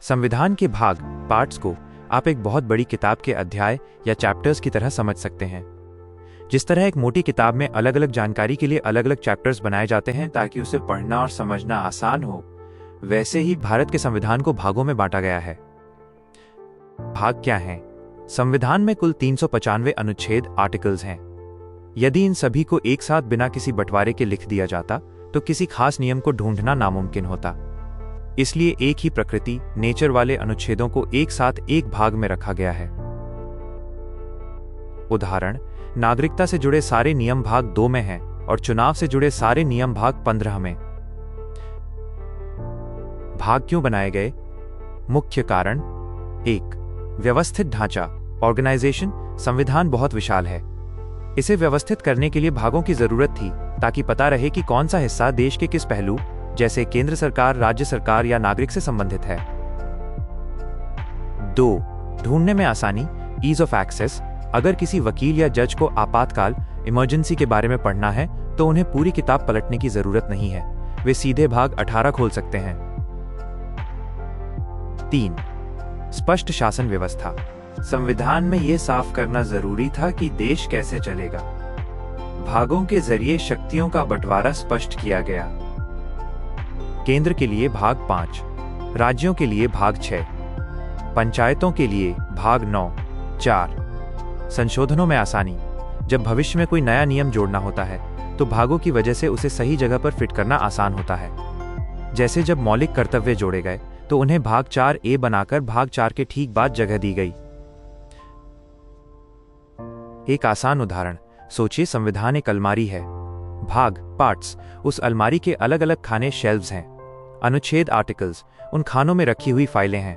संविधान के भाग पार्ट्स को आप एक बहुत बड़ी किताब के अध्याय या चैप्टर्स की तरह समझ सकते हैं। जिस तरह एक मोटी किताब में अलग अलग जानकारी के लिए अलग अलग चैप्टर्स बनाए जाते हैं ताकि उसे पढ़ना और समझना आसान हो, वैसे ही भारत के संविधान को भागों में बांटा गया है। भाग क्या हैं? संविधान में कुल 395 अनुच्छेद आर्टिकल्स हैं। यदि इन सभी को एक साथ बिना किसी बंटवारे के लिख दिया जाता तो किसी खास नियम को ढूंढना नामुमकिन होता। इसलिए एक ही प्रकृति नेचर वाले अनुच्छेदों को एक साथ एक भाग में रखा गया है। उदाहरण, नागरिकता से जुड़े सारे नियम भाग 2 में हैं और चुनाव से जुड़े सारे नियम भाग 15 में। भाग क्यों बनाए गए? मुख्य कारण: 1. व्यवस्थित ढांचा ऑर्गेनाइजेशन। संविधान बहुत विशाल है। इसे व्यवस्थित करने के लिए भागों की जरूरत थी ताकि पता रहे कि कौन सा हिस्सा देश के किस पहलू, जैसे केंद्र सरकार, राज्य सरकार या नागरिक से संबंधित है। 2. ढूंढने में आसानी ईज ऑफ एक्सेस। अगर किसी वकील या जज को आपातकाल इमरजेंसी के बारे में पढ़ना है तो उन्हें पूरी किताब पलटने की जरूरत नहीं है, वे सीधे भाग 18 खोल सकते हैं। 3. स्पष्ट शासन व्यवस्था। संविधान में यह साफ करना जरूरी था कि देश कैसे चलेगा। भागों के जरिए शक्तियों का बंटवारा स्पष्ट किया गया। केंद्र के लिए भाग 5, राज्यों के लिए भाग 6, पंचायतों के लिए भाग 9। 4. संशोधनों में आसानी। जब भविष्य में कोई नया नियम जोड़ना होता है तो भागों की वजह से उसे सही जगह पर फिट करना आसान होता है। जैसे जब मौलिक कर्तव्य जोड़े गए तो उन्हें भाग 4A बनाकर भाग 4 के ठीक बाद जगह दी गई। एक आसान उदाहरण सोचिए, संविधान एक अलमारी है। भाग पार्ट्स उस अलमारी के अलग अलग खाने शेल्व्स हैं। अनुच्छेद आर्टिकल्स उन खानों में रखी हुई फाइलें हैं।